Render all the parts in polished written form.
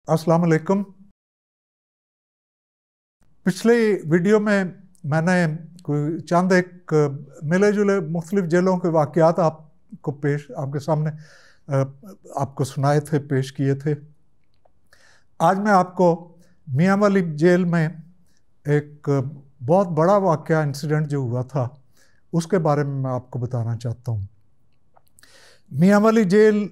अस्सलाम वालेकुम। पिछले वीडियो में मैंने कोई चंद एक मिले जुले मुख्तलिफ जेलों के वाक़यात आपके सामने आपको सुनाए थे, पेश किए थे। आज मैं आपको मियाँ वाली जेल में एक बहुत बड़ा वाक़या, इंसिडेंट जो हुआ था, उसके बारे में मैं आपको बताना चाहता हूँ। मियाँ वाली जेल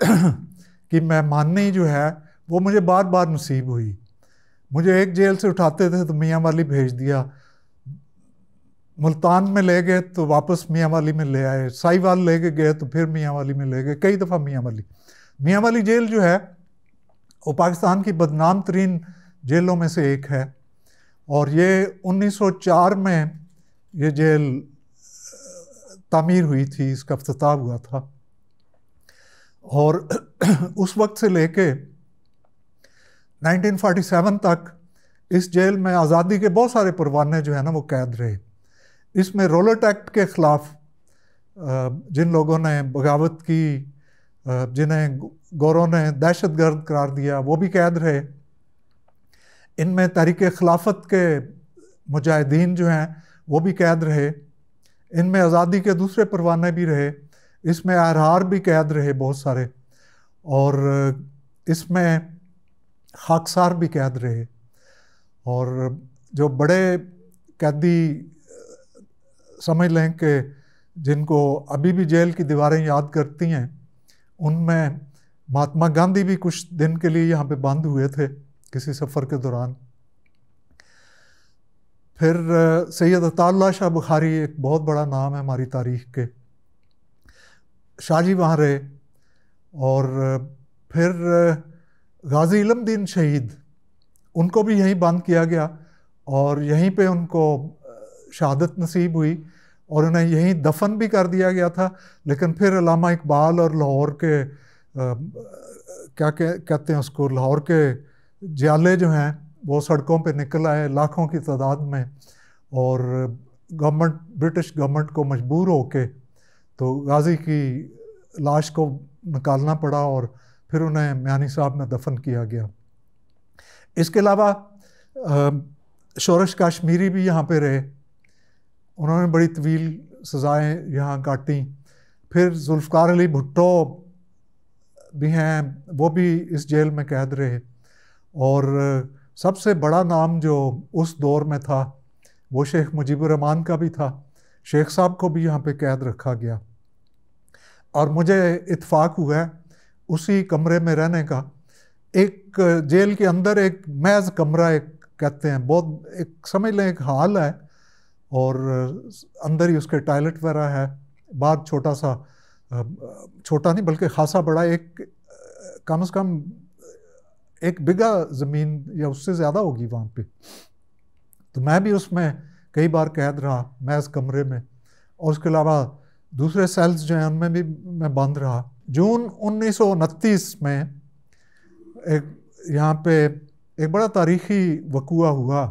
की मेहमानी जो है वो मुझे बार बार नसीब हुई। मुझे एक जेल से उठाते थे तो मियाँ वाली भेज दिया, मुल्तान में ले गए तो वापस मियाँ वाली में ले आए, साहिवाल ले के गए तो फिर मियाँ वाली में ले गए, कई दफ़ा मियाँ वाली जेल जो है वो पाकिस्तान की बदनाम तरीन जेलों में से एक है। और ये 1904 में ये जेल तामीर हुई थी, इसका इफ्तिताह हुआ था। और उस वक्त से लेके 1947 तक इस जेल में आज़ादी के बहुत सारे परवाने जो है ना वो कैद रहे। इसमें रोलेट एक्ट के ख़िलाफ़ जिन लोगों ने बगावत की, जिन्हें गोरों ने दहशतगर्द करार दिया, वो भी कैद रहे। इनमें तहरीक खिलाफत के मुजाहिदीन जो हैं वो भी कैद रहे। इनमें आज़ादी के दूसरे परवाने भी रहे। इसमें अहरार भी कैद रहे बहुत सारे, और इसमें खाकसार भी कैद रहे। और जो बड़े कैदी समझ लें कि जिनको अभी भी जेल की दीवारें याद करती हैं, उनमें महात्मा गांधी भी कुछ दिन के लिए यहाँ पे बंद हुए थे किसी सफ़र के दौरान। फिर सैयद अताउल्लाह शाह बुखारी, एक बहुत बड़ा नाम है हमारी तारीख़ के, शाहजी वहाँ रहे। और फिर गाजी इल्मदीन शहीद, उनको भी यहीं बंद किया गया और यहीं पे उनको शहादत नसीब हुई और उन्हें यहीं दफन भी कर दिया गया था। लेकिन फिर अल्लामा इकबाल और लाहौर के कहते हैं उसको, लाहौर के जियाले जो हैं वो सड़कों पे निकल आए लाखों की तादाद में, और ब्रिटिश गवर्नमेंट को मजबूर होके तो गाजी की लाश को निकालना पड़ा और फिर उन्हें मियानी साहब में दफन किया गया। इसके अलावा शोरश काश्मीरी भी यहाँ पे रहे, उन्होंने बड़ी तवील सज़ाएँ यहाँ काटी। फिर जुल्फ़कार अली भुट्टो भी हैं, वो भी इस जेल में कैद रहे। और सबसे बड़ा नाम जो उस दौर में था वो शेख मुजीबुर रहमान का भी था। शेख साहब को भी यहाँ पे कैद रखा गया। और मुझे इत्फाक हुआ है उसी कमरे में रहने का। एक जेल के अंदर एक महज कमरा, एक कहते हैं, बहुत एक समझ लें एक हाल है, और अंदर ही उसके टॉयलेट वगैरह है। बाहर छोटा सा, छोटा नहीं बल्कि खासा बड़ा, एक कम से कम 1 बिघा ज़मीन या उससे ज़्यादा होगी वहाँ पे। तो मैं भी उसमें कई बार कैद रहा, महज कमरे में। और उसके अलावा दूसरे सेल्स जो हैं उनमें भी मैं बंद रहा। जून 1929 में एक यहाँ पे एक बड़ा तारीख़ी वक़ूआ हुआ।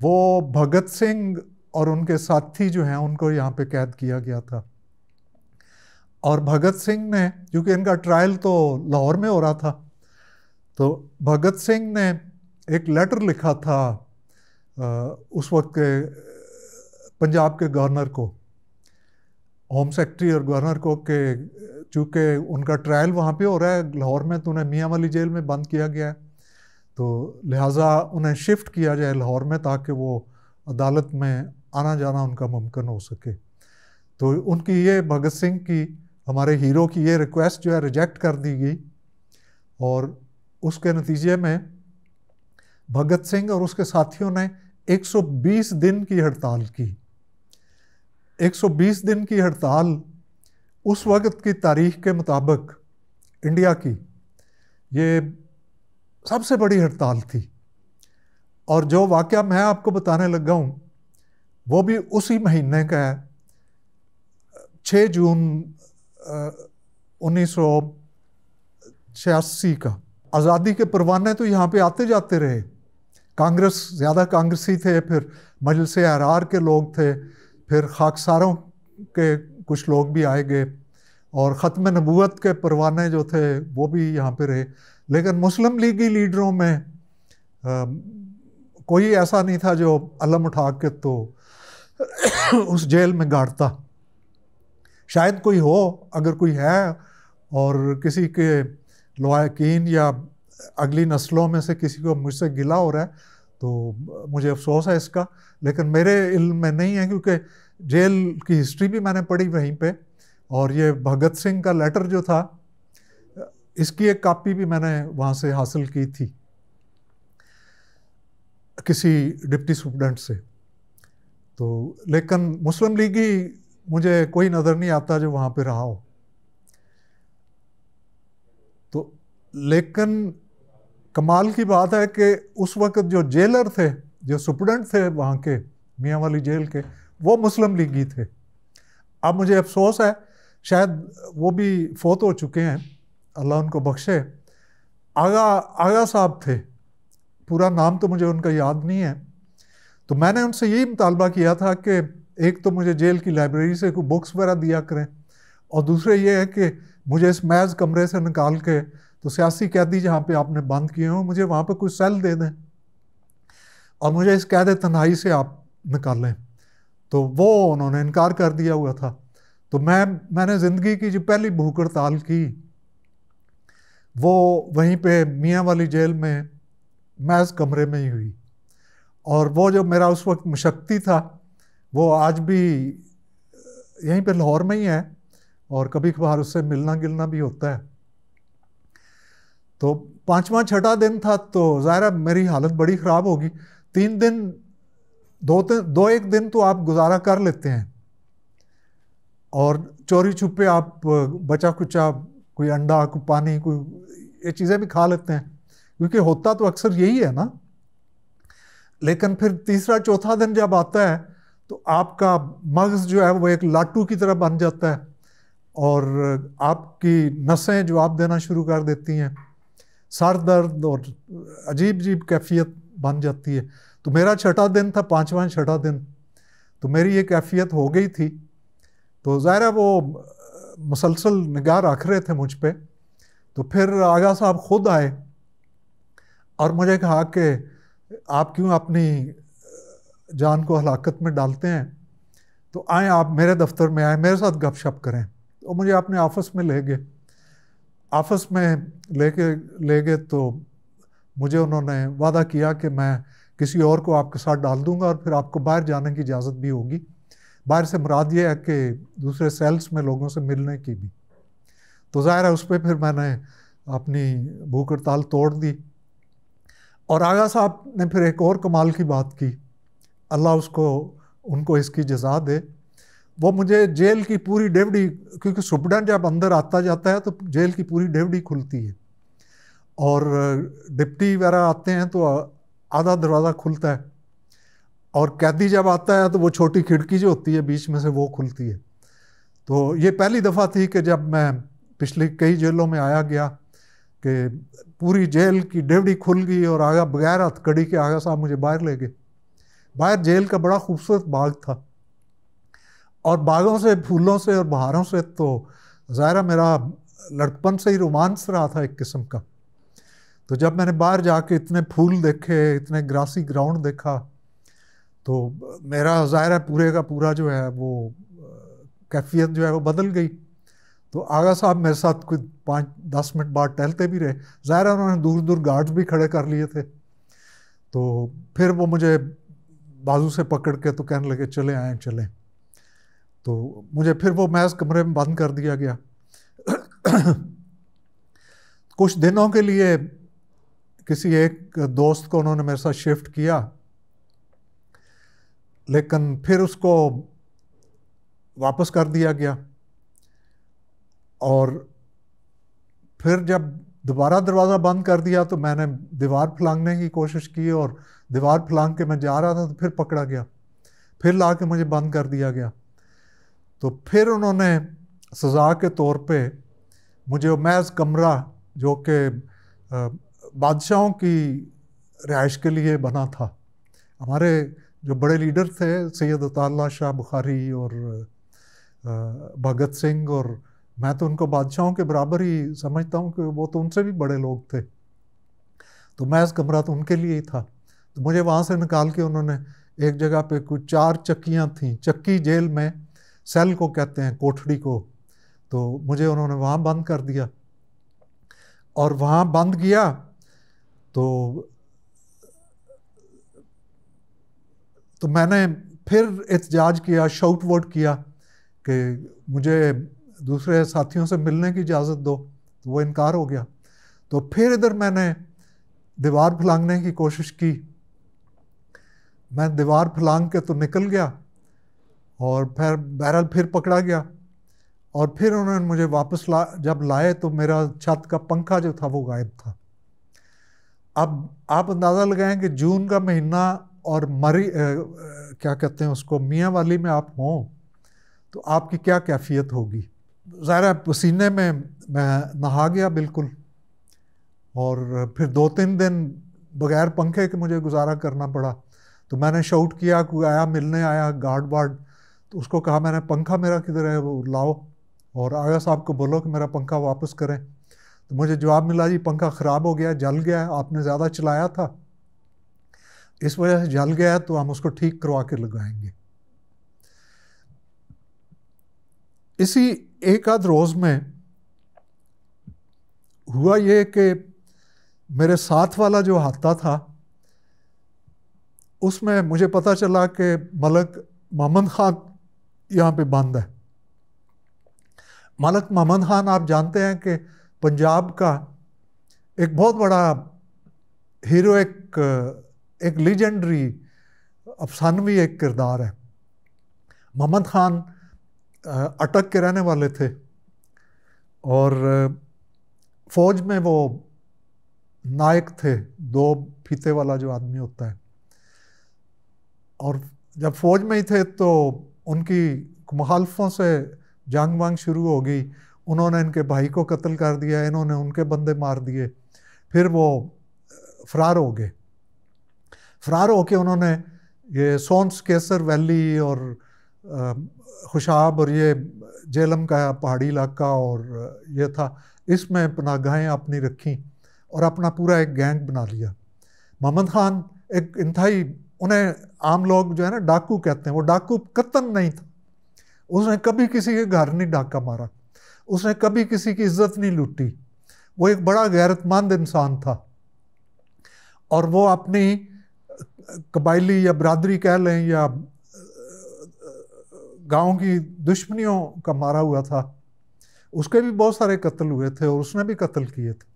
वो भगत सिंह और उनके साथी जो हैं उनको यहाँ पे कैद किया गया था। और भगत सिंह ने, क्योंकि इनका ट्रायल तो लाहौर में हो रहा था, तो भगत सिंह ने एक लेटर लिखा था उस वक्त के पंजाब के गवर्नर को, होम सेक्रेटरी और गवर्नर को, कि चूँकि उनका ट्रायल वहाँ पे हो रहा है लाहौर में, तो उन्हें मियाँ वाली जेल में बंद किया गया है, तो लिहाजा उन्हें शिफ्ट किया जाए लाहौर में ताकि वो अदालत में आना जाना उनका मुमकिन हो सके। तो उनकी ये, भगत सिंह की, हमारे हीरो की ये रिक्वेस्ट जो है रिजेक्ट कर दी गई। और उसके नतीजे में भगत सिंह और उसके साथियों ने 120 दिन की हड़ताल की। 120 दिन की हड़ताल उस वक्त की तारीख के मुताबिक इंडिया की ये सबसे बड़ी हड़ताल थी। और जो वाक़या मैं आपको बताने लगा हूँ वो भी उसी महीने का है, 6 जून 1986 का। आज़ादी के परवाने तो यहाँ पे आते जाते रहे, कांग्रेस, ज़्यादा कांग्रेसी थे, फिर मजलिस अहरार के लोग थे, फिर खाकसारों के कुछ लोग भी आए गए, और ख़त्म नबूवत के परवाने जो थे वो भी यहाँ पे रहे। लेकिन मुस्लिम लीगी लीडरों में कोई ऐसा नहीं था जो अलम उठा के तो उस जेल में गाड़ता। शायद कोई हो, अगर कोई है और किसी के लवाकिन या अगली नस्लों में से किसी को मुझसे गिला हो रहा है तो मुझे अफसोस है इसका, लेकिन मेरे इल्म में नहीं है, क्योंकि जेल की हिस्ट्री भी मैंने पढ़ी वहीं पे, और ये भगत सिंह का लेटर जो था इसकी एक कॉपी भी मैंने वहाँ से हासिल की थी किसी डिप्टी सुप्रेंटेंडेंट से। तो लेकिन मुस्लिम लीगी मुझे कोई नज़र नहीं आता जो वहाँ पे रहा हो। तो लेकिन कमाल की बात है कि उस वक्त जो जेलर थे, जो सुप्रेंटेंडेंट थे वहाँ के मियाँ वाली जेल के, वो मुस्लिम लीगी थे। अब मुझे अफसोस है, शायद वो भी फौत हो चुके हैं, अल्लाह उनको बख्शे। आगा साहब थे, पूरा नाम तो मुझे उनका याद नहीं है। तो मैंने उनसे यही मुतालबा किया था कि एक तो मुझे जेल की लाइब्रेरी से कोई बुक्स वगैरह दिया करें, और दूसरे ये है कि मुझे इस महज कमरे से निकाल के तो सियासी कैदी जहाँ पे आपने बंद किए हों, मुझे वहाँ पे कोई सेल दे दें और मुझे इस कैद तन्हाई से आप निकालें। तो वो उन्होंने इनकार कर दिया हुआ था। तो मैंने ज़िंदगी की जो पहली भूख हड़ताल की वो वहीं पे मियाँ वाली जेल में महज कमरे में ही हुई। और वो जो मेरा उस वक्त मुशक्ति था वो आज भी यहीं पे लाहौर में ही है, और कभी कभार उससे मिलना गिलना भी होता है। तो 5वां 6ठा दिन था, तो ज़ाहिर मेरी हालत बड़ी ख़राब होगी। 3 दिन, 2-1 दिन तो आप गुजारा कर लेते हैं, और चोरी छुपे आप बचा कुचा कोई अंडा, कोई पानी, कोई ये चीज़ें भी खा लेते हैं, क्योंकि होता तो अक्सर यही है ना। लेकिन फिर 3रा 4था दिन जब आता है तो आपका मगज़ जो है वो एक लाटू की तरह बन जाता है, और आपकी नसें जवाब देना शुरू कर देती हैं, सर दर्द और अजीब अजीब कैफियत बन जाती है। तो मेरा 6ठा दिन था, 5वां 6ठा दिन, तो मेरी ये कैफियत हो गई थी। तो ज़ाहिर है वो मुसलसल निगाह रख रहे थे मुझ पे। तो फिर आगा साहब खुद आए और मुझे कहा कि आप क्यों अपनी जान को हलाकत में डालते हैं, तो आए आप मेरे दफ्तर में आए, मेरे साथ गपशप करें। तो मुझे अपने ऑफिस में ले गए। ऑफिस में ले गए तो मुझे उन्होंने वादा किया कि मैं किसी और को आपके साथ डाल दूंगा और फिर आपको बाहर जाने की इजाज़त भी होगी। बाहर से मुराद ये है कि दूसरे सेल्स में लोगों से मिलने की भी। तो ज़ाहिर है उस पर फिर मैंने अपनी भूख हड़ताल तोड़ दी। और आगा साहब ने फिर एक और कमाल की बात की, अल्लाह उनको इसकी जज़ा दे। वो मुझे जेल की पूरी डेवड़ी, क्योंकि सुप्रीडेंट जब अंदर आता जाता है तो जेल की पूरी डेवड़ी खुलती है, और डिप्टी वगैरह आते हैं तो आधा दरवाज़ा खुलता है, और कैदी जब आता है तो वो छोटी खिड़की जो होती है बीच में से वो खुलती है। तो ये पहली दफ़ा थी कि जब मैं पिछली कई जेलों में आया गया कि पूरी जेल की डेवड़ी खुल गई और आगा बगैर हथकड़ी के आगा साहब मुझे बाहर ले गए। बाहर जेल का बड़ा खूबसूरत बाग था, और बागों से, फूलों से और बहारों से तो ज़ाहिर मेरा लड़कपन से ही रोमांस रहा था एक किस्म का। तो जब मैंने बाहर जाके इतने फूल देखे, इतने ग्रासी ग्राउंड देखा, तो मेरा ज़ाहिर है पूरे का पूरा जो है वो कैफियत जो है वो बदल गई। तो आगा साहब मेरे साथ कुछ 5-10 मिनट बाद टहलते भी रहे। ज़ाहिर है उन्होंने दूर दूर गार्ड्स भी खड़े कर लिए थे। तो फिर वो मुझे बाजू से पकड़ के तो कहने लगे चले आए चलें। तो मुझे फिर वो महज कमरे में बंद कर दिया गया। कुछ दिनों के लिए किसी एक दोस्त को उन्होंने मेरे साथ शिफ्ट किया, लेकिन फिर उसको वापस कर दिया गया। और फिर जब दोबारा दरवाज़ा बंद कर दिया तो मैंने दीवार फलांगने की कोशिश की, और दीवार फलांग के मैं जा रहा था तो फिर पकड़ा गया, फिर ला के मुझे बंद कर दिया गया। तो फिर उन्होंने सज़ा के तौर पे मुझे महज कमरा जो कि बादशाहों की रिहाइश के लिए बना था, हमारे जो बड़े लीडर थे सैयद अताउल्लाह शाह बुखारी और भगत सिंह, और मैं तो उनको बादशाहों के बराबर ही समझता हूँ कि वो तो उनसे भी बड़े लोग थे। तो मैज़ कमरा तो उनके लिए ही था। तो मुझे वहाँ से निकाल के उन्होंने एक जगह पे कुछ 4 चक्कियाँ थीं, चक्की जेल में सेल को कहते हैं, कोठड़ी को, तो मुझे उन्होंने वहाँ बंद कर दिया। और वहाँ बंद किया तो मैंने फिर एहतजाज किया, शाउट वोट किया कि मुझे दूसरे साथियों से मिलने की इजाज़त दो, तो वो इनकार हो गया। तो फिर इधर मैंने दीवार फलांगने की कोशिश की। मैं दीवार फलांग के तो निकल गया और फिर बहरहाल फिर पकड़ा गया। और फिर उन्होंने मुझे वापस जब लाए तो मेरा छत का पंखा जो था वो गायब था। अब आप अंदाज़ा लगाएं कि जून का महीना और क्या कहते हैं उसको, मियाँ वाली में आप हों तो आपकी क्या कैफियत होगी। ज़ाहिर पसीने में मैं नहा गया बिल्कुल। और फिर 2-3 दिन बगैर पंखे के मुझे गुजारा करना पड़ा। तो मैंने शाउट किया, कोई आया मिलने आया गार्ड वार्ड, तो उसको कहा मैंने पंखा मेरा किधर है, वो लाओ, और आगा साहब को बोलो कि मेरा पंखा वापस करें। तो मुझे जवाब मिला, जी पंखा ख़राब हो गया, जल गया, आपने ज़्यादा चलाया था इस वजह से जल गया है, तो हम उसको ठीक करवा के लगाएंगे। इसी एक आध रोज़ में हुआ ये कि मेरे साथ वाला जो हाथा था उसमें मुझे पता चला कि मलक मोहम्मद खान यहाँ पे बंद है। मलक मोहम्मद खान आप जानते हैं कि पंजाब का एक बहुत बड़ा हीरो, एक लीजेंडरी अफसानवी एक किरदार है। मोहम्मद खान अटक के रहने वाले थे और फ़ौज में वो नायक थे, 2 फीते वाला जो आदमी होता है। और जब फ़ौज में ही थे तो उनकी मुखालफों से जंग वंग शुरू हो गई। उन्होंने इनके भाई को कत्ल कर दिया, इन्होंने उनके बंदे मार दिए। फिर वो फ़रार हो गए। फ़रार होके उन्होंने ये सोन्स केसर वैली और खुशाब और ये जेलम का पहाड़ी इलाका और ये था, इसमें पनाहगाहें अपनी रखी और अपना पूरा एक गैंग बना लिया। मोहम्मद खान एक इंतहाई, उन्हें आम लोग जो है ना डाकू कहते हैं, वो डाकू कतन नहीं था। उसने कभी किसी के घर नहीं डाका मारा, उसने कभी किसी की इज्जत नहीं लूटी। वो एक बड़ा गैरतमंद इंसान था और वो अपनी कबायली या बरादरी कह लें या गांव की दुश्मनियों का मारा हुआ था। उसके भी बहुत सारे कत्ल हुए थे और उसने भी कत्ल किए थे।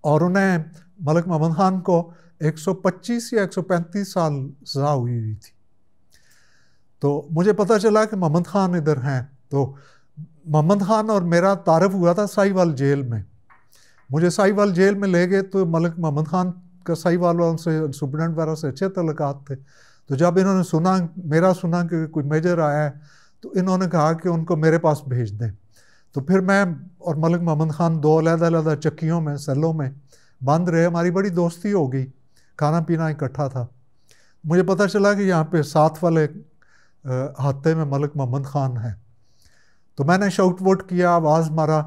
और उन्हें मलिक मोहम्मद खान को 125 या 135 साल सज़ा हुई थी। तो मुझे पता चला कि मोहम्मद खान इधर हैं। तो मोहम्मद खान और मेरा तारफ़ हुआ था साहिवाल जेल में। मुझे साहिवाल जेल में ले गए तो मलिक मोहम्मद खान का साहिवाल वालों से, सुप्रीडेंट वगैरह से अच्छे तल्लुकात थे। तो जब इन्होंने सुना कि कोई मेजर आया है तो इन्होंने कहा कि उनको मेरे पास भेज दें। तो फिर मैं और मलिक मोहम्मद खान 2 अलग-अलग चक्कियों में, सेलों में बंद रहे। हमारी बड़ी दोस्ती हो गई, खाना पीना इकट्ठा था। मुझे पता चला कि यहाँ पे साथ वाले हाथे में मलिक मोहम्मद खान है। तो मैंने शाउट वोट किया, आवाज़ मारा,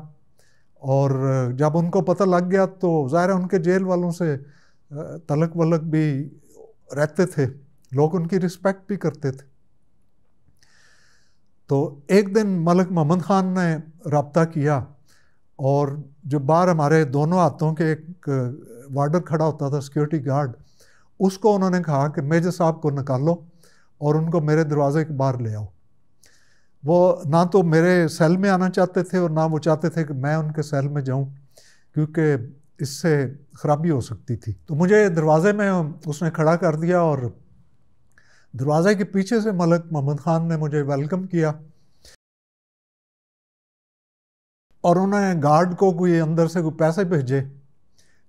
और जब उनको पता लग गया तो ज़ाहिर है उनके जेल वालों से तलक वलक भी रहते थे, लोग उनकी रिस्पेक्ट भी करते थे। तो एक दिन मलिक मोहम्मद खान ने रब्ता किया और जो बाहर हमारे दोनों हाथों के एक वार्डर खड़ा होता था, सिक्योरिटी गार्ड, उसको उन्होंने कहा कि मेजर साहब को निकालो और उनको मेरे दरवाजे के बाहर ले आओ। वो ना तो मेरे सेल में आना चाहते थे और ना वो चाहते थे कि मैं उनके सेल में जाऊं, क्योंकि इससे ख़राबी हो सकती थी। तो मुझे दरवाज़े में उसने खड़ा कर दिया और दरवाज़े के पीछे से मलिक मोहम्मद खान ने मुझे वेलकम किया और उन्होंने गार्ड को कोई अंदर से कोई पैसे भेजे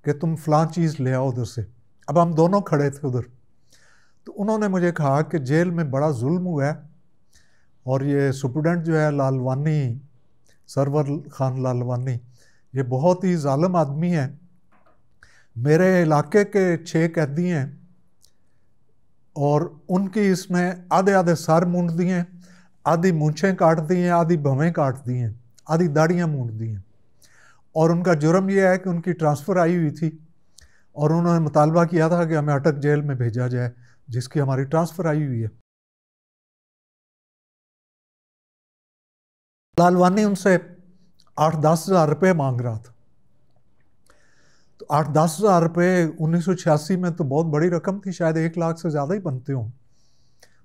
कि तुम फ़लाँ चीज़ ले आओ उधर से। अब हम दोनों खड़े थे उधर। तो उन्होंने मुझे कहा कि जेल में बड़ा जुल्म हुआ है और ये सुप्रीडेंट जो है लालवानी, सरवर खान लालवानी, ये बहुत ही ज़ालिम आदमी है। मेरे इलाके के 6 कैदी हैं और उनकी इसने आधे आधे सर मूंड दिए हैं, आधी मूंछें काट दी हैं, आधी भवें काट दी हैं, आधी दाढ़ियाँ मूंड दी हैं। और उनका जुर्म यह है कि उनकी ट्रांसफ़र आई हुई थी और उन्होंने मुतालबा किया था कि हमें अटक जेल में भेजा जाए, जिसकी हमारी ट्रांसफ़र आई हुई है। लालवानी उनसे 8-10 हज़ार रुपये मांग रहा था। तो 8-10 हज़ार रुपये 1986 में तो बहुत बड़ी रकम थी, शायद 1 लाख से ज़्यादा ही बनते हों।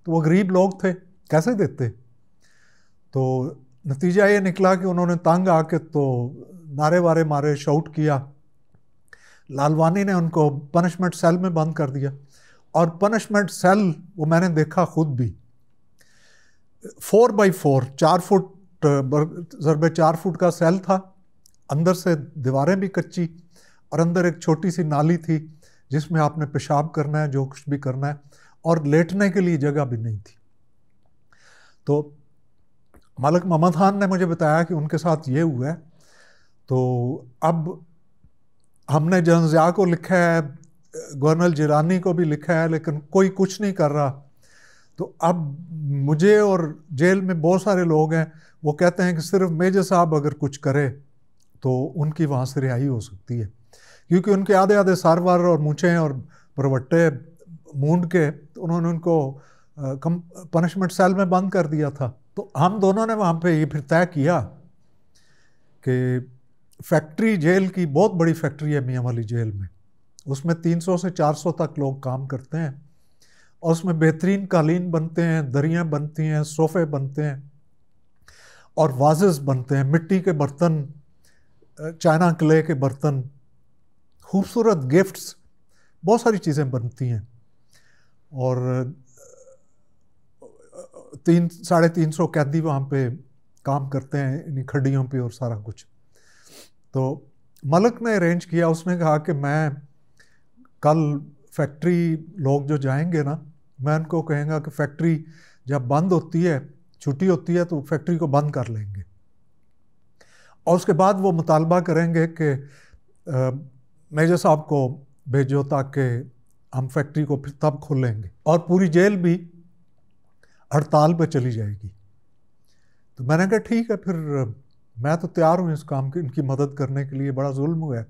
तो वो गरीब लोग थे, कैसे देते? तो नतीजा ये निकला कि उन्होंने तंग आके तो नारे वारे मारे, शाउट किया। लालवानी ने उनको पनिशमेंट सेल में बंद कर दिया। और पनिशमेंट सेल वो मैंने देखा खुद भी, 4x4, 4 फुट ज़रबे 4 फुट का सेल था, अंदर से दीवारें भी कच्ची, और अंदर एक छोटी सी नाली थी जिसमें आपने पेशाब करना है, जो कुछ भी करना है, और लेटने के लिए जगह भी नहीं थी। तो मलिक मोहम्मद खान ने मुझे बताया कि उनके साथ ये हुआ है। तो अब हमने जनज़िया को लिखा है, गवर्नर जिलानी को भी लिखा है, लेकिन कोई कुछ नहीं कर रहा। तो अब मुझे और जेल में बहुत सारे लोग हैं, वो कहते हैं कि सिर्फ मेजर साहब अगर कुछ करे तो उनकी वहाँ से रिहाई हो सकती है, क्योंकि उनके आधे आधे सारवार और मूँछें और परवट्टे मूंड के, तो उन्होंने उनको पनिशमेंट सेल में बंद कर दिया था। तो हम दोनों ने वहाँ पे ये फिर तय किया कि फैक्ट्री जेल की बहुत बड़ी फैक्ट्री है मियाँ वाली जेल में, उसमें 300 से 400 तक लोग काम करते हैं, और उसमें बेहतरीन कालीन बनते हैं, दरियाँ बनती हैं, सोफ़े बनते हैं, और वाजेस बनते हैं, मिट्टी के बर्तन, चाइना क्ले के बर्तन, खूबसूरत गिफ्ट्स, बहुत सारी चीज़ें बनती हैं। और 300-350 कैदी वहाँ पे काम करते हैं इन खड्डियों पे और सारा कुछ। तो मलिक ने अरेंज किया, उसने कहा कि मैं कल फैक्ट्री लोग जो जाएंगे ना, मैं उनको कहेंगा कि फैक्ट्री जब बंद होती है, छुट्टी होती है, तो फैक्ट्री को बंद कर लेंगे, और उसके बाद वो मुतालबा करेंगे कि मेजर साहब को भेजो ताकि हम फैक्ट्री को फिर तब खोलेंगे, और पूरी जेल भी हड़ताल पे चली जाएगी। तो मैंने कहा ठीक है, फिर मैं तो तैयार हूँ इस काम की, इनकी मदद करने के लिए, बड़ा जुल्म हुआ है।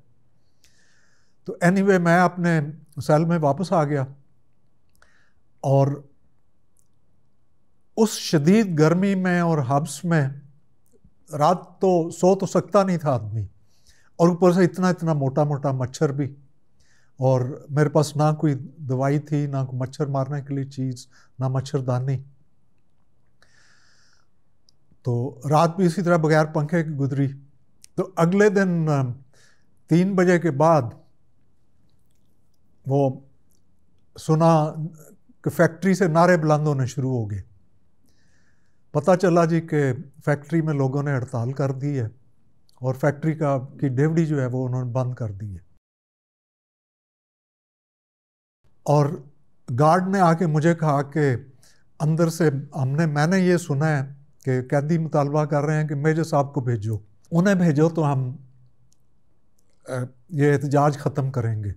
तो एनीवे मैं अपने सेल में वापस आ गया, और उस शदीद गर्मी में और हब्स में रात तो सो तो सकता नहीं था आदमी, और ऊपर से इतना इतना मोटा मोटा मच्छर भी, और मेरे पास ना कोई दवाई थी, ना कोई मच्छर मारने के लिए चीज़, ना मच्छरदानी। तो रात भी इसी तरह बगैर पंखे की गुजरी। तो अगले दिन 3 बजे के बाद वो सुना कि फैक्ट्री से नारे बुलंद होने शुरू हो गए। पता चला जी कि फैक्ट्री में लोगों ने हड़ताल कर दी है, और फैक्ट्री की डेवड़ी जो है वो उन्होंने बंद कर दी है। और गार्ड ने आके मुझे कहा कि अंदर से मैंने ये सुना है कि कैदी मुतालबा कर रहे हैं कि मेजर साहब को भेजो, उन्हें भेजो तो हम ये एहतजाज ख़त्म करेंगे।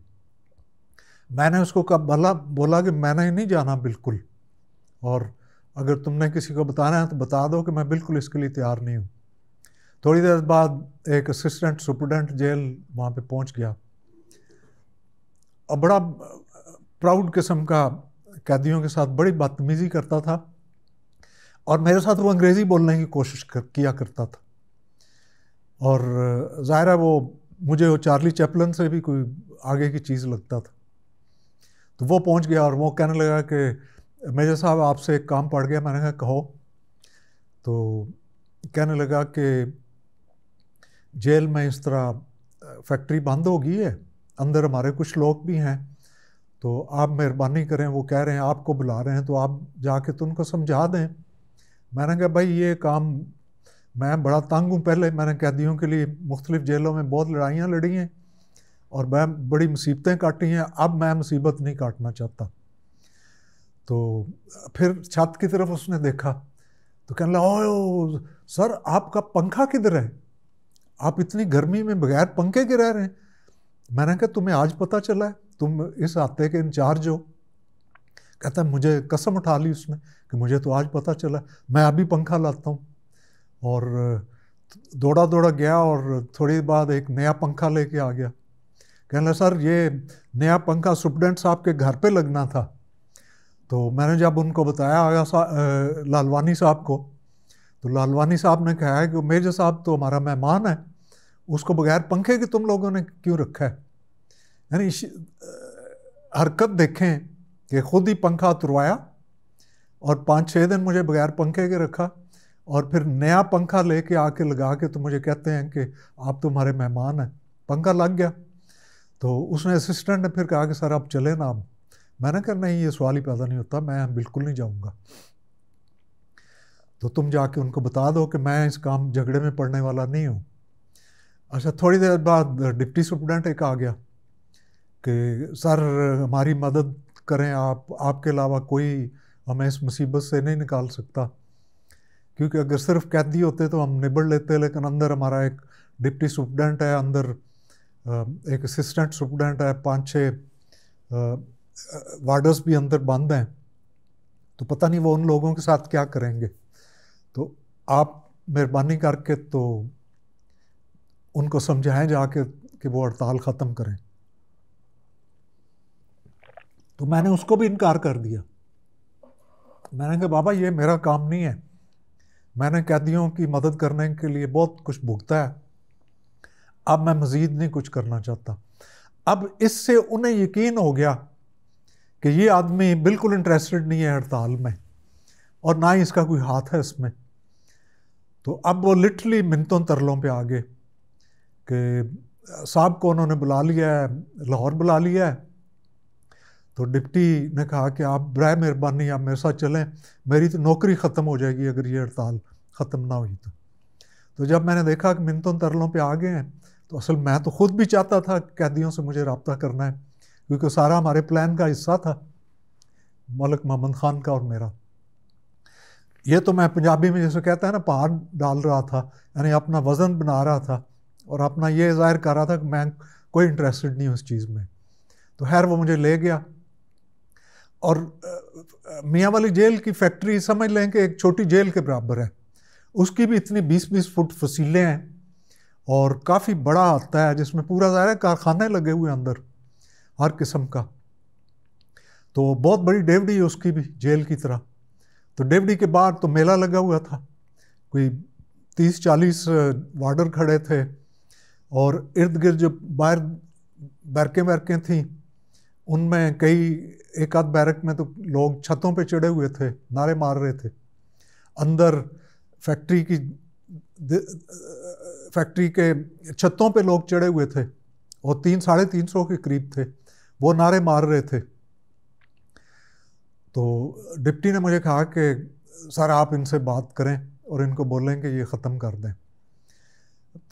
मैंने उसको बोला कि मैंने नहीं जाना बिल्कुल, और अगर तुमने किसी को बताना है तो बता दो कि मैं बिल्कुल इसके लिए तैयार नहीं हूँ। थोड़ी देर बाद एक असिस्टेंट सुपरडेंट जेल वहाँ पे पहुँच गया, और बड़ा प्राउड किस्म का कैदियों के साथ बड़ी बदतमीज़ी करता था, और मेरे साथ वो अंग्रेज़ी बोलने की कोशिश किया करता था। और ज़ाहिर है वो मुझे वो चार्ली चैपलन से भी कोई आगे की चीज़ लगता था। तो वो पहुंच गया और वो कहने लगा कि मेजर साहब आपसे एक काम पड़ गया। मैंने कहा कहो। तो कहने लगा कि जेल में इस तरह फैक्ट्री बंद हो गई है, अंदर हमारे कुछ लोग भी हैं, तो आप मेहरबानी करें, वो कह रहे हैं आपको बुला रहे हैं, तो आप जाके तो उनको समझा दें। मैंने कहा भाई ये काम, मैं बड़ा तंग हूँ, पहले मैंने कैदियों के लिए मुख्तलिफ़ जेलों में बहुत लड़ाइयाँ लड़ी हैं और मैं बड़ी मुसीबतें काटी हैं, अब मैं मुसीबत नहीं काटना चाहता। तो फिर छत की तरफ उसने देखा तो कहने लगा ओ सर आपका पंखा किधर है, आप इतनी गर्मी में बगैर पंखे के रह रहे हैं। मैंने कहा तुम्हें आज पता चला है, तुम इस हफ्ते के इंचार्ज हो। कहता है मुझे कसम उठा ली उसने कि मुझे तो आज पता चला, मैं अभी पंखा लाता हूँ। और दौड़ा दौड़ा गया और थोड़ी बाद एक नया पंखा लेके आ गया। कहने लगा सर ये नया पंखा सुप्रिटेंडेंट साहब के घर पे लगना था। तो मैंने जब उनको बताया आया लालवानी साहब को, तो लालवानी साहब ने कहा है कि मेजर साहब तो हमारा मेहमान है, उसको बगैर पंखे के तुम लोगों ने क्यों रखा है। यानी हरकत देखें कि खुद ही पंखा उतरवाया और 5-6 दिन मुझे बगैर पंखे के रखा, और फिर नया पंखा लेके आके लगा के तो मुझे कहते हैं कि आप तुम्हारे मेहमान हैं। पंखा लग गया तो उसने असिस्टेंट ने फिर कहा कि सर आप चले ना आप। मैंने कहा नहीं, ये सवाल ही पैदा नहीं होता, मैं बिल्कुल नहीं जाऊंगा। तो तुम जाके उनको बता दो कि मैं इस काम झगड़े में पड़ने वाला नहीं हूँ। अच्छा, थोड़ी देर बाद डिप्टी सुप्रिटेंडेंट एक आ गया कि सर हमारी मदद करें आप, आपके अलावा कोई हमें इस मुसीबत से नहीं निकाल सकता, क्योंकि अगर सिर्फ कैदी होते तो हम निबड़ लेते, लेकिन अंदर हमारा एक डिप्टी सुप्रिटेंडेंट है, अंदर एक असिस्टेंट सुप्रिटेंडेंट है, 5-6 वार्डर्स भी अंदर बंद हैं, तो पता नहीं वो उन लोगों के साथ क्या करेंगे। तो आप मेहरबानी करके तो उनको समझाएं जाके कि वो हड़ताल ख़त्म करें। तो मैंने उसको भी इनकार कर दिया। मैंने कहा बाबा ये मेरा काम नहीं है, मैंने कैदियों की मदद करने के लिए बहुत कुछ भुगता है, अब मैं मज़ीद नहीं कुछ करना चाहता। अब इससे उन्हें यकीन हो गया कि ये आदमी बिल्कुल इंटरेस्टेड नहीं है हड़ताल में, और ना ही इसका कोई हाथ है इसमें। तो अब वो लिटरली मिन्नतों तरलों पे आ गए कि साहब को उन्होंने बुला लिया है, लाहौर बुला लिया है। तो डिप्टी ने कहा कि आप बराए मेहरबानी आप मेरे साथ चलें, मेरी तो नौकरी ख़त्म हो जाएगी अगर ये हड़ताल ख़त्म ना हुई तो जब मैंने देखा कि मिन्नतों तरलों पे आ गए हैं, तो असल मैं तो ख़ुद भी चाहता था कैदियों से मुझे रब्ता करना है, क्योंकि सारा हमारे प्लान का हिस्सा था, मलिक मोहम्मद ख़ान का और मेरा। ये तो मैं पंजाबी में जैसे कहता है ना, पहाड़ डाल रहा था, यानी अपना वज़न बना रहा था और अपना ये ज़ाहिर कर रहा था कि मैं कोई इंटरेस्टेड नहीं हूँ उस चीज़ में। तो खैर वो मुझे ले गया, और मियाँ वाली जेल की फैक्ट्री समझ लें कि एक छोटी जेल के बराबर है, उसकी भी इतनी 20-20 फुट फसीलें हैं और काफ़ी बड़ा आता है, जिसमें पूरा ज़ाहिर है कारखाने लगे हुए हैं अंदर हर किस्म का। तो बहुत बड़ी डेवडी है उसकी भी जेल की तरह। तो डेवडी के बाहर तो मेला लगा हुआ था, कोई 30-40 वार्डर खड़े थे, और इर्द गिर्द जो बाहर बैरकें थीं उनमें कई एक आध बैरक में तो लोग छतों पे चढ़े हुए थे, नारे मार रहे थे। अंदर फैक्ट्री के छतों पे लोग चढ़े हुए थे और 300-350 के करीब थे, वो नारे मार रहे थे। तो डिप्टी ने मुझे कहा कि सर आप इनसे बात करें और इनको बोलें कि ये ख़त्म कर दें।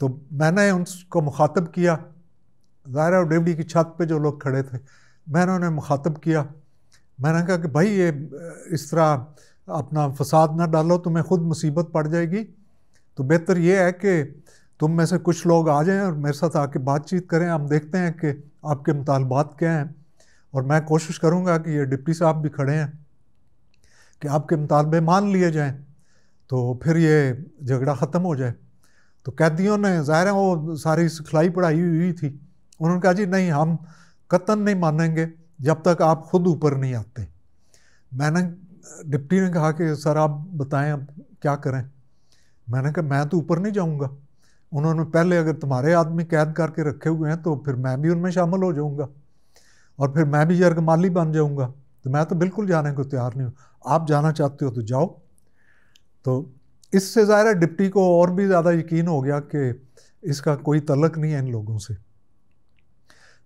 तो मैंने उनको मुखातब किया, ज़ाहिर है डेवडी की छत पे जो लोग खड़े थे, मैंने उन्हें मुखातब किया। मैंने कहा कि भाई ये इस तरह अपना फसाद ना डालो, तुम्हें ख़ुद मुसीबत पड़ जाएगी, तो बेहतर ये है कि तुम में से कुछ लोग आ जाएं और मेरे साथ आके बातचीत करें, हम देखते हैं कि आपके मुतालबात क्या हैं, और मैं कोशिश करूँगा कि ये डिप्टी साहब भी खड़े हैं कि आपके मुतालबे मान लिए जाएँ, तो फिर ये झगड़ा ख़त्म हो जाए। तो कैदियों ने ज़ाहिर है वो सारी सिखलाई पढ़ाई हुई थी, उन्होंने कहा जी नहीं, हम कतन नहीं मानेंगे जब तक आप खुद ऊपर नहीं आते। डिप्टी ने कहा कि सर आप बताएं अब क्या करें। मैंने कहा मैं तो ऊपर नहीं जाऊंगा, उन्होंने पहले अगर तुम्हारे आदमी कैद करके रखे हुए हैं तो फिर मैं भी उनमें शामिल हो जाऊंगा और फिर मैं भी यरगमाली बन जाऊंगा, तो मैं तो बिल्कुल जाने को तैयार नहीं हूँ, आप जाना चाहते हो तो जाओ। तो इससे ज़ाहिर है डिप्टी को और भी ज़्यादा यकीन हो गया कि इसका कोई तल्लक नहीं है इन लोगों से।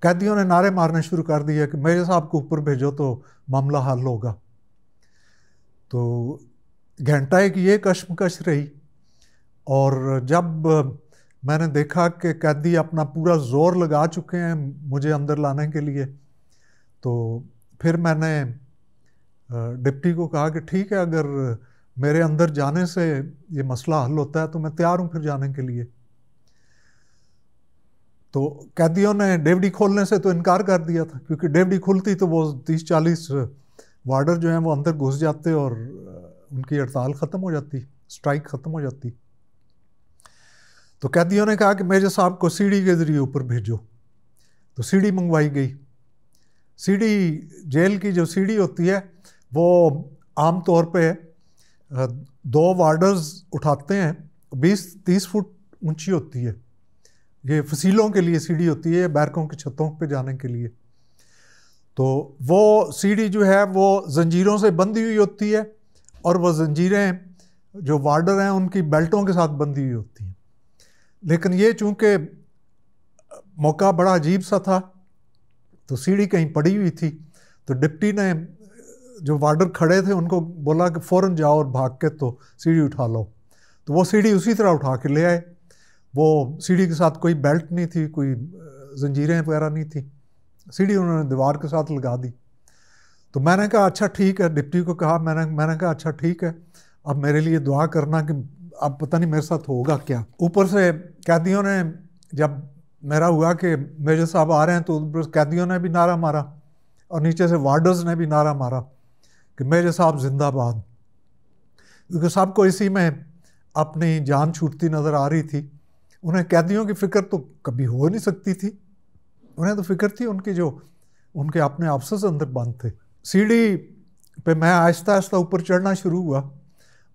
कैदियों ने नारे मारने शुरू कर दिए कि मेरे साहब को ऊपर भेजो तो मामला हल होगा। तो घंटा एक ये कशमकश रही, और जब मैंने देखा कि कैदी अपना पूरा जोर लगा चुके हैं मुझे अंदर लाने के लिए, तो फिर मैंने डिप्टी को कहा कि ठीक है, अगर मेरे अंदर जाने से ये मसला हल होता है तो मैं तैयार हूँ फिर जाने के लिए। तो कैदियों ने डेवडी खोलने से तो इनकार कर दिया था, क्योंकि डेवडी खुलती तो वो 30-40 वार्डर जो हैं वो अंदर घुस जाते और उनकी हड़ताल ख़त्म हो जाती, स्ट्राइक ख़त्म हो जाती। तो कैदियों ने कहा कि मेजर साहब को सीढ़ी के ज़रिए ऊपर भेजो। तो सीढ़ी मंगवाई गई। सीढ़ी, जेल की जो सीढ़ी होती है वो आम तौर पे 2 वार्डर्स उठाते हैं, 20-30 फुट ऊंची होती है। ये फसीलों के लिए सीढ़ी होती है, बैरकों की छतों पे जाने के लिए। तो वो सीढ़ी जो है वो जंजीरों से बंधी हुई होती है, और वो जंजीरें जो वार्डर हैं उनकी बेल्टों के साथ बंधी हुई होती हैं। लेकिन ये चूंकि मौका बड़ा अजीब सा था, तो सीढ़ी कहीं पड़ी हुई थी, तो डिप्टी ने जो वार्डर खड़े थे उनको बोला कि फ़ौरन जाओ और भाग के तो सीढ़ी उठा लो। तो वो सीढ़ी उसी तरह उठा के ले आए। वो सीढ़ी के साथ कोई बेल्ट नहीं थी, कोई जंजीरें वगैरह नहीं थी, सीढ़ी उन्होंने दीवार के साथ लगा दी। तो मैंने कहा अच्छा ठीक है, डिप्टी को कहा, मैंने कहा अच्छा ठीक है, अब मेरे लिए दुआ करना कि अब पता नहीं मेरे साथ होगा क्या। ऊपर से कैदियों ने, जब मेरा हुआ कि मेजर साहब आ रहे हैं, तो ऊपर कैदियों ने भी नारा मारा और नीचे से वार्डर्स ने भी नारा मारा कि मेजर साहब जिंदाबाद, क्योंकि सबको इसी में अपनी जान छूटती नज़र आ रही थी। उन्हें कैदियों की फ़िक्र तो कभी हो नहीं सकती थी, उन्हें तो फ़िक्र थी उनकी जो उनके अपने अफसर्स अंदर बंद थे। सीढ़ी पे मैं आहिस्ता आहिस्ता ऊपर चढ़ना शुरू हुआ,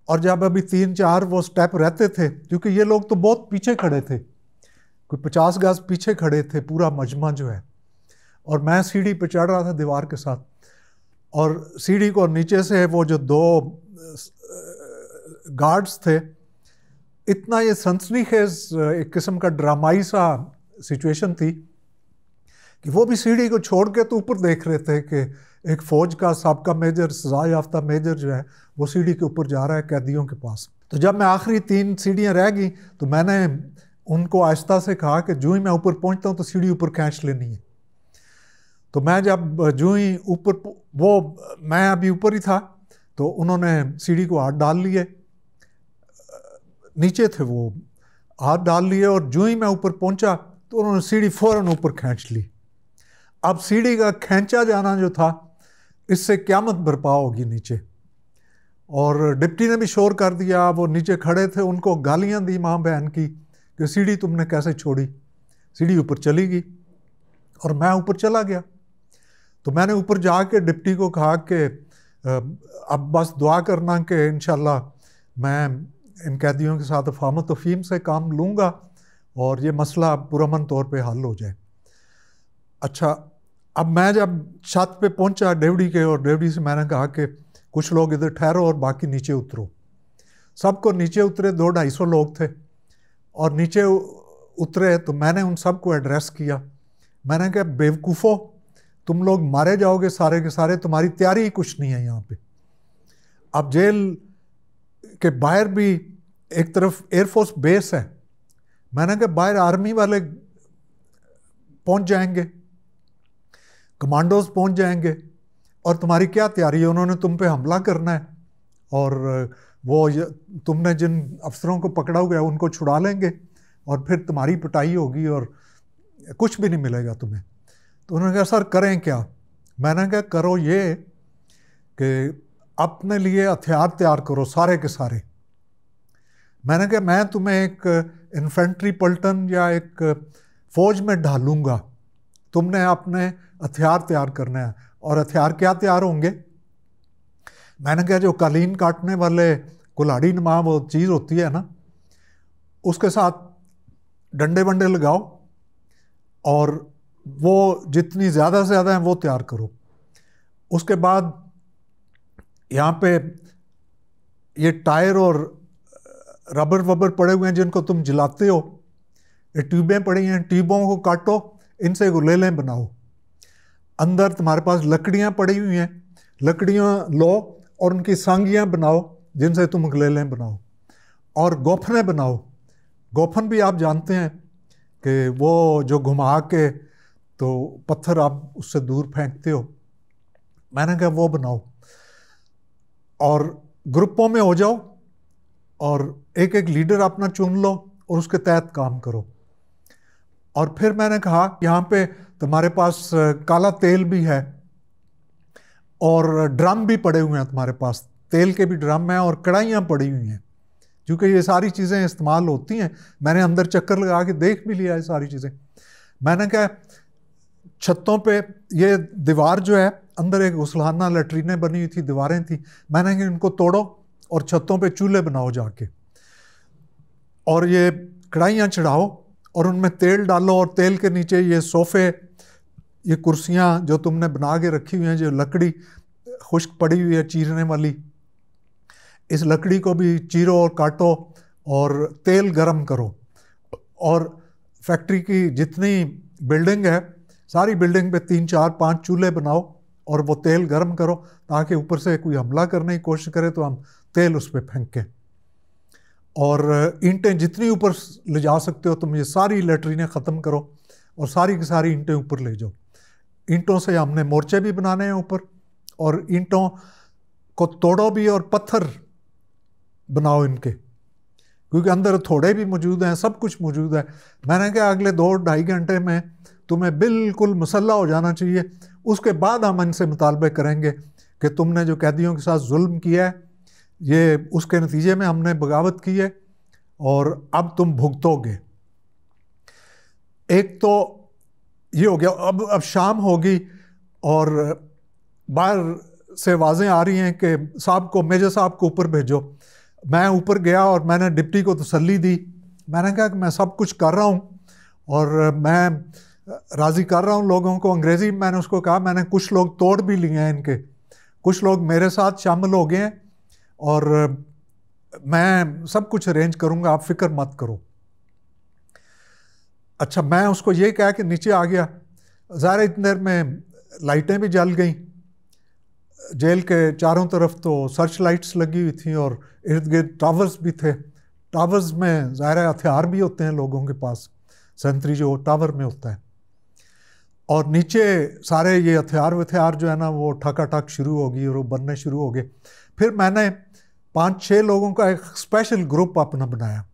और जब अभी 3-4 वो स्टेप रहते थे, क्योंकि ये लोग तो बहुत पीछे खड़े थे, कोई 50 गज पीछे खड़े थे पूरा मजमा जो है, और मैं सीढ़ी पे चढ़ रहा था दीवार के साथ। और सीढ़ी को नीचे से वो जो 2 गार्ड्स थे, इतना ये सनसनीखेज एक किस्म का ड्रामाई सा सिचुएशन थी कि वो भी सीढ़ी को छोड़ के तो ऊपर देख रहे थे कि एक फ़ौज का साबका मेजर, सजा याफ्ता मेजर जो है, वो सीढ़ी के ऊपर जा रहा है कैदियों के पास। तो जब मैं आखिरी 3 सीढ़ियाँ रह गई, तो मैंने उनको आहिस्ता से कहा कि जो ही मैं ऊपर पहुँचता हूँ तो सीढ़ी ऊपर खींच लेनी है। तो मैं जब जो ही ऊपर, वो मैं अभी ऊपर ही था, तो उन्होंने सीढ़ी को हाथ डाल लिए, नीचे थे वो, हाथ डाल लिए, और जो ही मैं ऊपर पहुंचा तो उन्होंने सीढ़ी फ़ौरन ऊपर खींच ली। अब सीढ़ी का खींचा जाना जो था, इससे क़यामत बर्पा होगी नीचे। और डिप्टी ने भी शोर कर दिया, वो नीचे खड़े थे, उनको गालियां दी माँ बहन की कि सीढ़ी तुमने कैसे छोड़ी। सीढ़ी ऊपर चली गई और मैं ऊपर चला गया। तो मैंने ऊपर जाके डिप्टी को कहा कि अब बस दुआ करना कि इंशाल्लाह मैं इन कैदियों के साथ अफाम तफहीम से काम लूँगा और ये मसला पुरअमन तौर पे हल हो जाए। अच्छा, अब मैं जब छत पे पहुंचा डेवड़ी के, और डेवड़ी से मैंने कहा कि कुछ लोग इधर ठहरो और बाकी नीचे उतरो। सबको नीचे उतरे, 200-250 लोग थे और नीचे उतरे। तो मैंने उन सबको एड्रेस किया। मैंने कहा बेवकूफ़ो, तुम लोग मारे जाओगे सारे के सारे, तुम्हारी तैयारी ही कुछ नहीं है यहाँ पे। अब जेल के बाहर भी एक तरफ एयरफोर्स बेस है, मैंने कहा बाहर आर्मी वाले पहुंच जाएंगे, कमांडोज पहुंच जाएंगे, और तुम्हारी क्या तैयारी है? उन्होंने तुम पे हमला करना है और वो तुमने जिन अफसरों को पकड़ा हुआ है उनको छुड़ा लेंगे और फिर तुम्हारी पिटाई होगी और कुछ भी नहीं मिलेगा तुम्हें। तो उन्होंने कहा सर करें क्या? मैंने कहा करो ये कि अपने लिए हथियार तैयार करो सारे के सारे। मैंने कहा मैं तुम्हें एक इन्फेंट्री पलटन या एक फ़ौज में ढालूंगा, तुमने अपने हथियार तैयार करना है। और हथियार क्या तैयार होंगे? मैंने कहा जो कालीन काटने वाले कुल्हाड़ी नुमा वो चीज़ होती है ना, उसके साथ डंडे वंडे लगाओ और वो जितनी ज़्यादा से ज़्यादा है वो तैयार करो। उसके बाद यहाँ पे ये टायर और रबर वबर पड़े हुए हैं जिनको तुम जलाते हो, ये ट्यूबें पड़ी हैं, ट्यूबों को काटो, इनसे गुलेलें बनाओ। अंदर तुम्हारे पास लकड़ियाँ पड़ी हुई हैं, लकड़ियाँ लो और उनकी सांगियाँ बनाओ जिनसे तुम गुलेलें बनाओ। और गोफने बनाओ। गोफन भी आप जानते हैं कि वो जो घुमा के तो पत्थर आप उससे दूर फेंकते हो। मैंने कहा वो बनाओ और ग्रुपों में हो जाओ और एक एक लीडर अपना चुन लो और उसके तहत काम करो। और फिर मैंने कहा यहाँ पे तुम्हारे पास काला तेल भी है और ड्रम भी पड़े हुए हैं तुम्हारे पास, तेल के भी ड्रम हैं और कढ़ाइयाँ पड़ी हुई हैं, क्योंकि ये सारी चीज़ें इस्तेमाल होती हैं। मैंने अंदर चक्कर लगा के देख भी लिया ये सारी चीज़ें। मैंने कहा छतों पे ये दीवार जो है, अंदर एक गुसलखाना, लैट्रीनें बनी हुई थी, दीवारें थी। मैंने कहा इनको तोड़ो और छतों पे चूल्हे बनाओ जाके, और ये कढ़ाइयाँ चढ़ाओ और उनमें तेल डालो, और तेल के नीचे ये सोफ़े, ये कुर्सियाँ जो तुमने बना के रखी हुई हैं, जो लकड़ी खुश्क पड़ी हुई है चीरने वाली, इस लकड़ी को भी चीरो और काटो और तेल गरम करो, और फैक्ट्री की जितनी बिल्डिंग है सारी बिल्डिंग पे 3 4 5 चूल्हे बनाओ और वो तेल गरम करो, ताकि ऊपर से कोई हमला करने की कोशिश करे तो हम तेल उस पर फेंकें। और ईंटें जितनी ऊपर ले जा सकते हो तुम, ये सारी लेटरीनें ख़त्म करो और सारी की सारी ईंटें ऊपर ले जाओ। ईंटों से हमने मोर्चे भी बनाने हैं ऊपर, और ईंटों को तोड़ो भी और पत्थर बनाओ इनके, क्योंकि अंदर थोड़े भी मौजूद हैं, सब कुछ मौजूद है। मैंने कहा अगले 2-2.5 घंटे में तुम्हें बिल्कुल मुसल्ला हो जाना चाहिए, उसके बाद हम इनसे मुतालबे करेंगे कि तुमने जो कैदियों के साथ जुल्म किया है, ये उसके नतीजे में हमने बगावत की है और अब तुम भुगतोगे। एक तो ये हो गया। अब शाम होगी और बाहर से आवाज़ें आ रही हैं कि साहब को, मेजर साहब को ऊपर भेजो। मैं ऊपर गया और मैंने डिप्टी को तसल्ली दी। मैंने कहा कि मैं सब कुछ कर रहा हूँ और मैं राज़ी कर रहा हूँ लोगों को। अंग्रेज़ी में मैंने उसको कहा, मैंने कुछ लोग तोड़ भी लिए हैं इनके, कुछ लोग मेरे साथ शामिल हो गए हैं और मैं सब कुछ अरेंज करूँगा, आप फिक्र मत करो। अच्छा, मैं उसको ये कहा कि नीचे आ गया। ज़ाहिर इतनी देर में लाइटें भी जल गई, जेल के चारों तरफ तो सर्च लाइट्स लगी हुई थी और इर्द गिर्द टावर्स भी थे। टावर्स में ज़ाहिर हथियार भी होते हैं लोगों के पास, सेंट्री जो टावर में होता है, और नीचे सारे ये हथियार जो है ना वो ठकाठक शुरू हो गई और वो बनने शुरू हो गए। फिर मैंने 5-6 लोगों का एक स्पेशल ग्रुप अपना बनाया,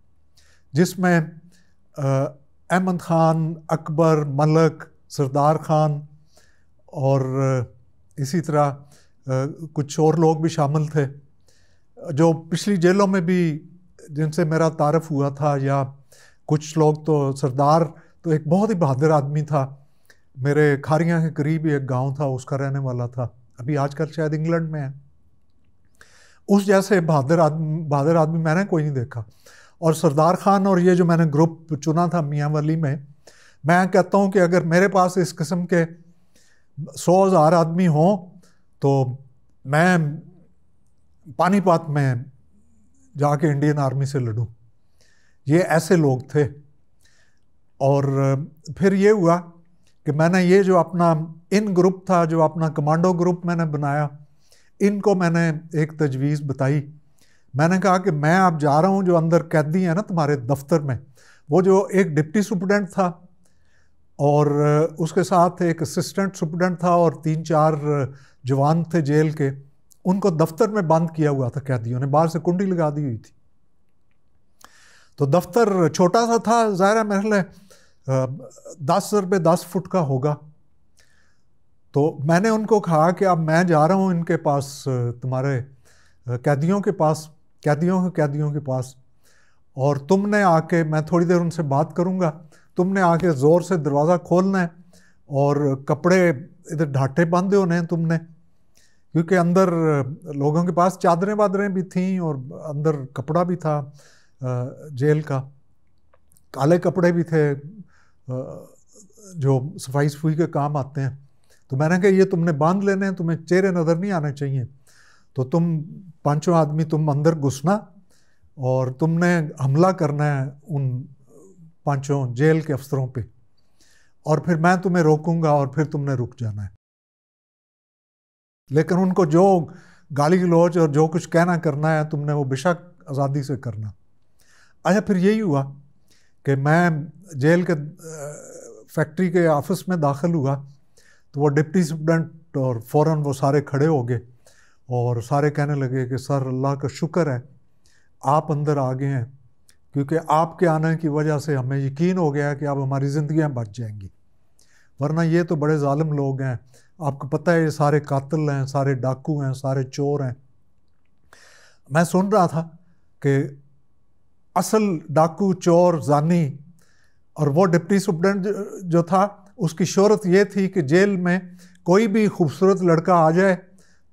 जिसमें अहमद ख़ान, अकबर, मलक, सरदार ख़ान और इसी तरह कुछ और लोग भी शामिल थे जो पिछली जेलों में भी जिनसे मेरा तारफ़ हुआ था। या कुछ लोग तो, सरदार तो एक बहुत ही बहादुर आदमी था, मेरे खारियाँ के करीब ही एक गांव था, उसका रहने वाला था, अभी आजकल शायद इंग्लैंड में है। उस जैसे बहादुर आदमी मैंने कोई नहीं देखा। और सरदार ख़ान और ये जो मैंने ग्रुप चुना था मियाँ वली में, मैं कहता हूँ कि अगर मेरे पास इस किस्म के 100,000 आदमी हों तो मैं पानीपत में जाके इंडियन आर्मी से लड़ूं। ये ऐसे लोग थे। और फिर ये हुआ कि मैंने ये जो अपना इन ग्रुप था, जो अपना कमांडो ग्रुप मैंने बनाया, इनको मैंने एक तजवीज़ बताई। मैंने कहा कि मैं अब जा रहा हूँ, जो अंदर कैदी है ना तुम्हारे दफ्तर में, वो जो एक डिप्टी सुपरडेंट था और उसके साथ एक असिस्टेंट सुपरडेंट था और 3-4 जवान थे जेल के, उनको दफ्तर में बंद किया हुआ था कैदियों ने, बाहर से कुंडी लगा दी हुई थी। तो दफ्तर छोटा सा था, ज़ाहिर है मेरे लिए 10 रुपये 10 फुट का होगा। तो मैंने उनको कहा कि अब मैं जा रहा हूँ इनके पास, तुम्हारे कैदियों के पास, और तुमने आके, मैं थोड़ी देर उनसे बात करूँगा, तुमने आके ज़ोर से दरवाज़ा खोलना है और कपड़े इधर ढाटे बांधे होने हैं तुमने, क्योंकि अंदर लोगों के पास चादरें वादरें भी थीं और अंदर कपड़ा भी था जेल का, काले कपड़े भी थे जो सफाई सफाई के काम आते हैं। तो मैंने कहा ये तुमने बांध लेने हैं, तुम्हें चेहरे नज़र नहीं आने चाहिए, तो तुम 5 आदमी तुम अंदर घुसना और तुमने हमला करना है उन 5 जेल के अफसरों पे, और फिर मैं तुम्हें रोकूंगा और फिर तुमने रुक जाना है। लेकिन उनको जो गाली गलौज और जो कुछ कहना करना है तुमने वो बेशक आज़ादी से करना। अच्छा, फिर यही हुआ कि मैं जेल के फैक्ट्री के ऑफिस में दाखिल हुआ तो वो डिप्टी सुपरडेंट और फ़ौरन वो सारे खड़े हो गए और सारे कहने लगे कि सर अल्लाह का शुक्र है आप अंदर आ गए हैं, क्योंकि आपके आने की वजह से हमें यकीन हो गया है कि अब हमारी ज़िंदगियां बच जाएंगी, वरना ये तो बड़े ज़ालिम लोग हैं, आपको पता है ये सारे कातिल हैं, सारे डाकू हैं, सारे चोर हैं। मैं सुन रहा था कि असल डाकू, चोर, जानी, और वो डिप्टी सुपरडेंट जो था उसकी शोहरत ये थी कि जेल में कोई भी खूबसूरत लड़का आ जाए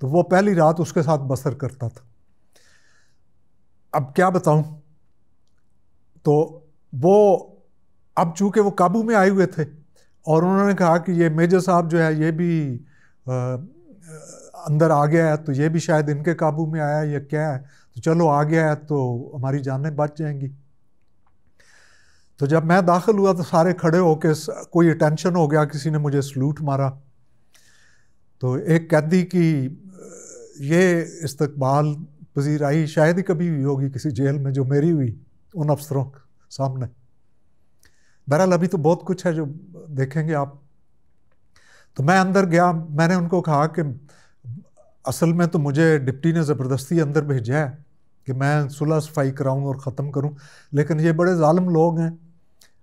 तो वो पहली रात उसके साथ बसर करता था। अब क्या बताऊं, तो वो अब चूंकि वो काबू में आए हुए थे और उन्होंने कहा कि ये मेजर साहब जो है ये भी अंदर आ गया है, तो ये भी शायद इनके काबू में आया है या क्या है, तो चलो आ गया है तो हमारी जानें बच जाएंगी। तो जब मैं दाखिल हुआ तो सारे खड़े होके, कोई अटेंशन हो गया, किसी ने मुझे सलूट मारा। तो एक कैदी की ये इस्तकबाल पजीराई शायद ही कभी हुई होगी किसी जेल में जो मेरी हुई उन अफसरों के सामने। बहरहाल अभी तो बहुत कुछ है जो देखेंगे आप। तो मैं अंदर गया, मैंने उनको कहा कि असल में तो मुझे डिप्टी ने ज़बरदस्ती अंदर भेजा है कि मैं सुलह सफाई कराऊँ और ख़त्म करूँ, लेकिन ये बड़े ज़ालिम लोग हैं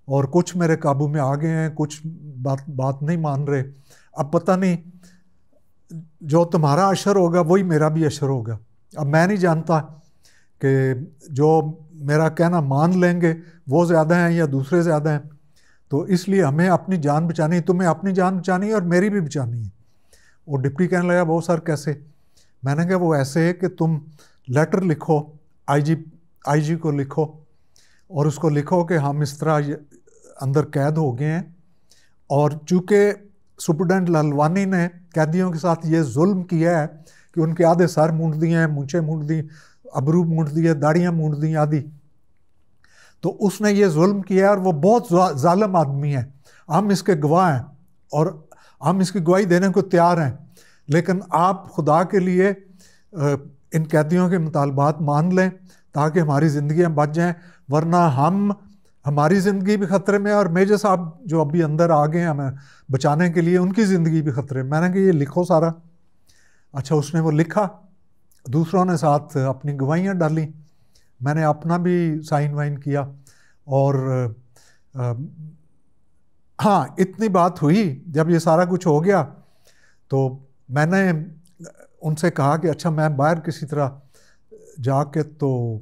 और कुछ मेरे काबू में आ गए हैं, कुछ बात नहीं मान रहे। अब पता नहीं, जो तुम्हारा अशर होगा वही मेरा भी अशर होगा। अब मैं नहीं जानता कि जो मेरा कहना मान लेंगे वो ज़्यादा हैं या दूसरे ज़्यादा हैं, तो इसलिए हमें अपनी जान बचानी है, तुम्हें अपनी जान बचानी है और मेरी भी बचानी है। वो डिप्टी कहने लगा, वो सर कैसे? मैंने कहा वो ऐसे है कि तुम लेटर लिखो, आईजी को लिखो और उसको लिखो कि हम इस तरह अंदर कैद हो गए हैं और चूँकि सुपरडेंट लालवानी ने कैदियों के साथ ये जुल्म किया है कि उनके आधे सर मूंड दिए हैं, मूंछें मूंड दी, अबरू मूंड दिए, दाढ़ियाँ मूंड दी आदि, तो उसने ये जुल्म किया है और वो बहुत जालिम आदमी है। हम इसके गवाह हैं और हम इसकी गवाही देने को तैयार हैं, लेकिन आप खुदा के लिए इन कैदियों के मुतालबात मान लें ताकि हमारी ज़िंदगियाँ बच जाएं, वरना हमारी ज़िंदगी भी ख़तरे में है और मेजर साहब जो अभी अंदर आ गए हैं हमें बचाने के लिए, उनकी ज़िंदगी भी ख़तरे में। मैंने कहा ये लिखो सारा। अच्छा, उसने वो लिखा, दूसरों ने साथ अपनी गवाहियाँ डाली, मैंने अपना भी साइन वाइन किया और हाँ, इतनी बात हुई। जब ये सारा कुछ हो गया तो मैंने उनसे कहा कि अच्छा मैं बाहर किसी तरह जाके तो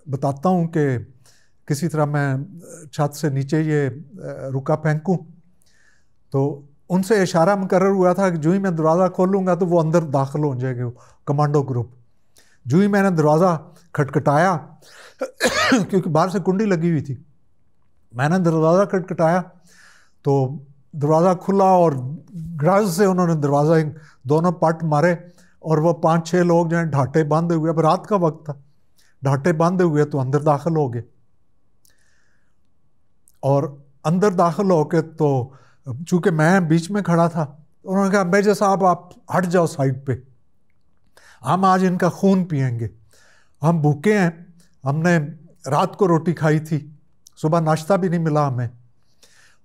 बताता हूँ कि किसी तरह मैं छत से नीचे ये रुका फेंकूँ। तो उनसे इशारा मुकर्रर हुआ था कि जो ही मैं दरवाज़ा खोलूँगा तो वो अंदर दाखिल हो जाएंगे, वो कमांडो ग्रुप। जो ही मैंने दरवाज़ा खटखटाया क्योंकि बाहर से कुंडी लगी हुई थी, मैंने दरवाज़ा खटखटाया तो दरवाज़ा खुला और गरज से उन्होंने दरवाज़ा दोनों पट मारे और वो 5-6 लोग जो हैं ढाटे बांधे हुए, अब रात का वक्त था, ढाटे बांधे हुए तो अंदर दाखिल हो गए। और अंदर दाखिल होके तो चूँकि मैं बीच में खड़ा था, उन्होंने कहा मेजर साहब आप हट जाओ साइड पे, हम आज इनका खून पिएंगे, हम भूखे हैं, हमने रात को रोटी खाई थी, सुबह नाश्ता भी नहीं मिला हमें,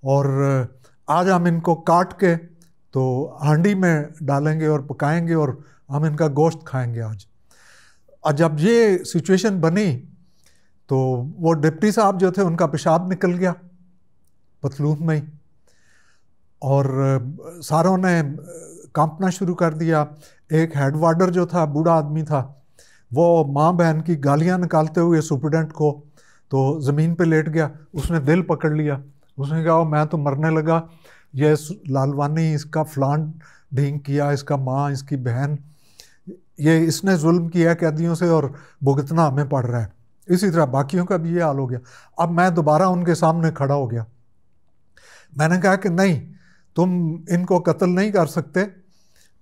और आज हम इनको काट के तो हांडी में डालेंगे और पकाएंगे और हम इनका गोश्त खाएंगे आज। और जब ये सिचुएशन बनी तो वो डिप्टी साहब जो थे उनका पेशाब निकल गया पतलून में ही और सारों ने कांपना शुरू कर दिया। एक हेड वार्डर जो था, बूढ़ा आदमी था, वो माँ बहन की गालियाँ निकालते हुए सुपरडेंट को तो ज़मीन पे लेट गया। उसने दिल पकड़ लिया, उसने कहा मैं तो मरने लगा, ये लालवानी इसका फलान ढींग किया, इसका माँ, इसकी बहन, ये इसने जुल्म किया कैदियों से और भुगतना हमें पड़ रहा है। इसी तरह बाकियों का भी ये हाल हो गया। अब मैं दोबारा उनके सामने खड़ा हो गया। मैंने कहा कि नहीं, तुम इनको कत्ल नहीं कर सकते,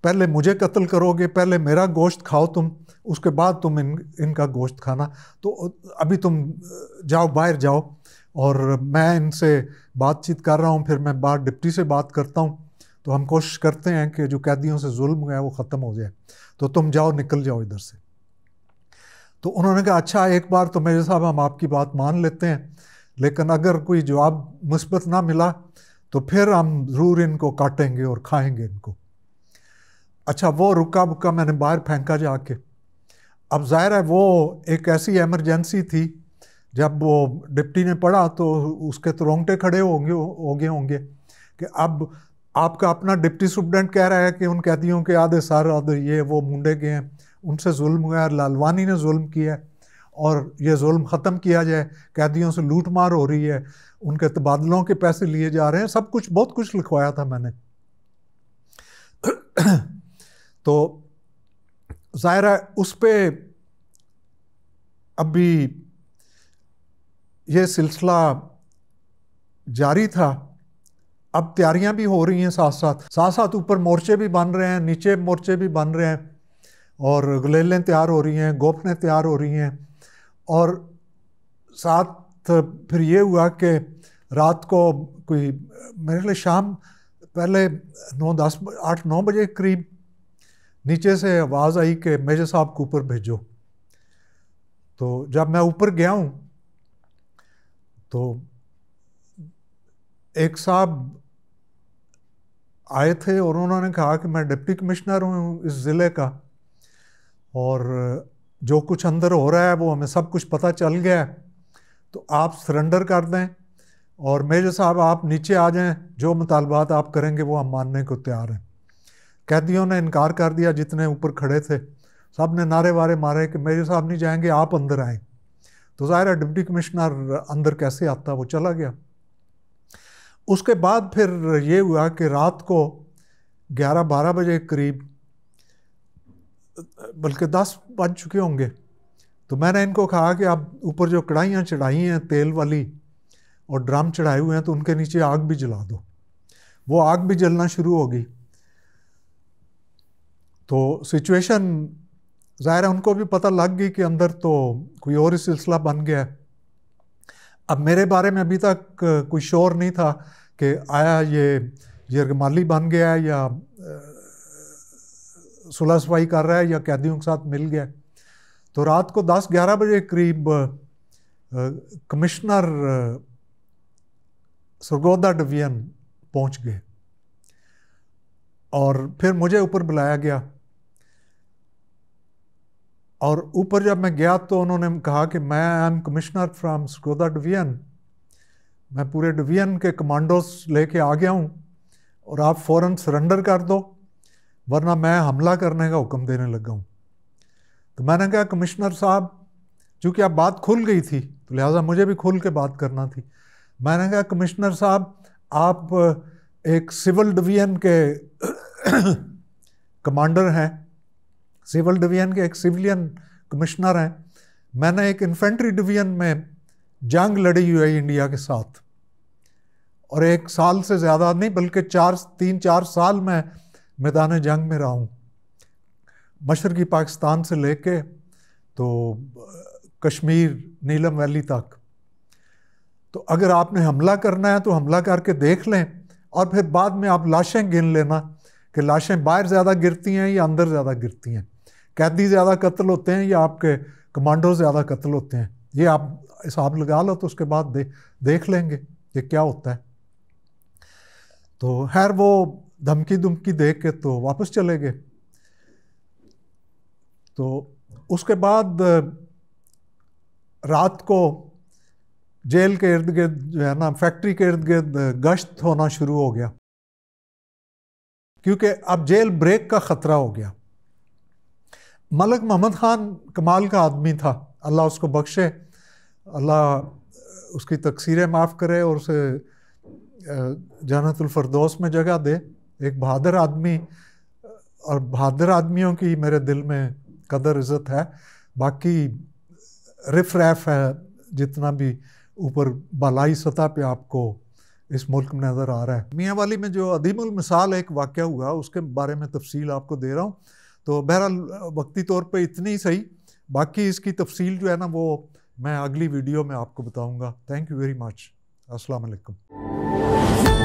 पहले मुझे कत्ल करोगे, पहले मेरा गोश्त खाओ तुम, उसके बाद तुम इनका गोश्त खाना। तो अभी तुम जाओ, बाहर जाओ, और मैं इनसे बातचीत कर रहा हूँ, फिर मैं बाहर डिप्टी से बात करता हूँ, तो हम कोशिश करते हैं कि जो कैदियों से जुल्म हुआ है वो ख़त्म हो जाए, तो तुम जाओ, निकल जाओ इधर से। तो उन्होंने कहा अच्छा एक बार तो मेजर साहब हम आपकी बात मान लेते हैं, लेकिन अगर कोई जवाब मुस्बत ना मिला तो फिर हम ज़रूर इनको काटेंगे और खाएंगे इनको। अच्छा, वो रुका बुक्का मैंने बाहर फेंका जाके। अब जाहिर है वो एक ऐसी एमरजेंसी थी, जब वो डिप्टी ने पढ़ा तो उसके तो रोंगटे खड़े हो गए होंगे कि अब आपका अपना डिप्टी सुपरडेंट कह रहा है कि उन कैदियों के आधे सर, आधे ये वो मुंडे गए हैं, उनसे जुल्म हुआ है, लालवानी ने जुल्म किया है, और ये जुल्म ख़त्म किया जाए, कैदियों से लूट मार हो रही है, उनके तबादलों के पैसे लिए जा रहे हैं, सब कुछ बहुत कुछ लिखवाया था मैंने। तो ज़ाहिर है उस पर अभी ये सिलसिला जारी था। अब तैयारियां भी हो रही हैं साथ साथ ऊपर मोर्चे भी बन रहे हैं, नीचे मोर्चे भी बन रहे हैं, और गुलेलें तैयार हो रही हैं, गोफनें तैयार हो रही हैं। और साथ फिर ये हुआ कि रात को कोई मेरे लिए शाम पहले 8-9 बजे के करीब नीचे से आवाज़ आई कि मेजर साहब को ऊपर भेजो। तो जब मैं ऊपर गया हूँ तो एक साहब आए थे और उन्होंने कहा कि मैं डिप्टी कमिश्नर हूँ इस ज़िले का, और जो कुछ अंदर हो रहा है वो हमें सब कुछ पता चल गया है, तो आप सरेंडर कर दें और मेजर साहब आप नीचे आ जाएं, जो मुतालबात आप करेंगे वो हम मानने को तैयार हैं। कैदियों ने इनकार कर दिया, जितने ऊपर खड़े थे सब ने नारे वारे मारे कि मेजर साहब नहीं जाएंगे, आप अंदर आएँ। तो ज़ाहिर है डिप्टी कमिश्नर अंदर कैसे आता, वो चला गया। उसके बाद फिर ये हुआ कि रात को 11-12 बजे करीब, बल्कि 10 बज चुके होंगे, तो मैंने इनको कहा कि आप ऊपर जो कढ़ाइयाँ चढ़ाई हैं तेल वाली और ड्रम चढ़ाए हुए हैं, तो उनके नीचे आग भी जला दो। वो आग भी जलना शुरू हो गई। तो सिचुएशन ज़ाहिर है उनको भी पता लग गई कि अंदर तो कोई और ही सिलसिला बन गया है। अब मेरे बारे में अभी तक कोई शोर नहीं था कि आया ये यरगमाली बन गया है या सुलह सफाई कर रहा है या कैदियों के साथ मिल गया। तो रात को 10-11 बजे करीब कमिश्नर सरगोदा डिवीजन पहुंच गए और फिर मुझे ऊपर बुलाया गया। और ऊपर जब मैं गया तो उन्होंने कहा कि मैं I am commissioner from Sargodha division, मैं पूरे डिवीजन के कमांडोज लेके आ गया हूँ और आप फ़ौरन सरेंडर कर दो वरना मैं हमला करने का हुक्म देने लगा हूँ। तो मैंने कहा कमिश्नर साहब, चूँकि अब बात खुल गई थी तो लिहाजा मुझे भी खुल के बात करना थी। मैंने कहा कमिश्नर साहब, आप एक सिविल डिवीजन के कमांडर हैं, सिविल डिवीजन के एक सिविलियन कमिश्नर हैं, मैंने एक इन्फेंट्री डिवीजन में जंग लड़ी हुई है इंडिया के साथ, और 1 साल से ज़्यादा नहीं बल्कि 3-4 साल मैं मैदान जंग में रहा हूँ, मशरक़ी पाकिस्तान से लेके तो कश्मीर नीलम वैली तक। तो अगर आपने हमला करना है तो हमला करके देख लें और फिर बाद में आप लाशें गिन लेना कि लाशें बाहर ज़्यादा गिरती हैं या अंदर ज़्यादा गिरती हैं, कैदी ज़्यादा कत्ल होते हैं या आपके कमांडो ज़्यादा कत्ल होते हैं। ये आप हिसाब लगा लो तो उसके बाद देख लेंगे कि क्या होता है। तो खैर वो धमकी दुमकी दे के तो वापस चले गए। तो उसके बाद रात को जेल के इर्द गिर्द जो है ना, फैक्ट्री के इर्द गिर्द गश्त होना शुरू हो गया, क्योंकि अब जेल ब्रेक का ख़तरा हो गया। मलिक मोहम्मद ख़ान कमाल का आदमी था, अल्लाह उसको बख्शे, अल्लाह उसकी तकसीरें माफ़ करे और उसे जन्नतुल फिरदौस में जगह दे। एक बहादुर आदमी, और बहादुर आदमियों की मेरे दिल में कदर इज़्ज़त है। बाकी रिफ रैफ है जितना भी ऊपर बालाई सतह पे आपको इस मुल्क में नज़र आ रहा है। मियाँ वाली में जो अदीमुल मिसाल एक वाक़या हुआ उसके बारे में तफसील आपको दे रहा हूँ। तो बहरहाल वक्ती तौर पे इतनी ही सही, बाकी इसकी तफसील जो है ना वो मैं अगली वीडियो में आपको बताऊँगा। Thank you very much. अस्सलाम वालेकुम।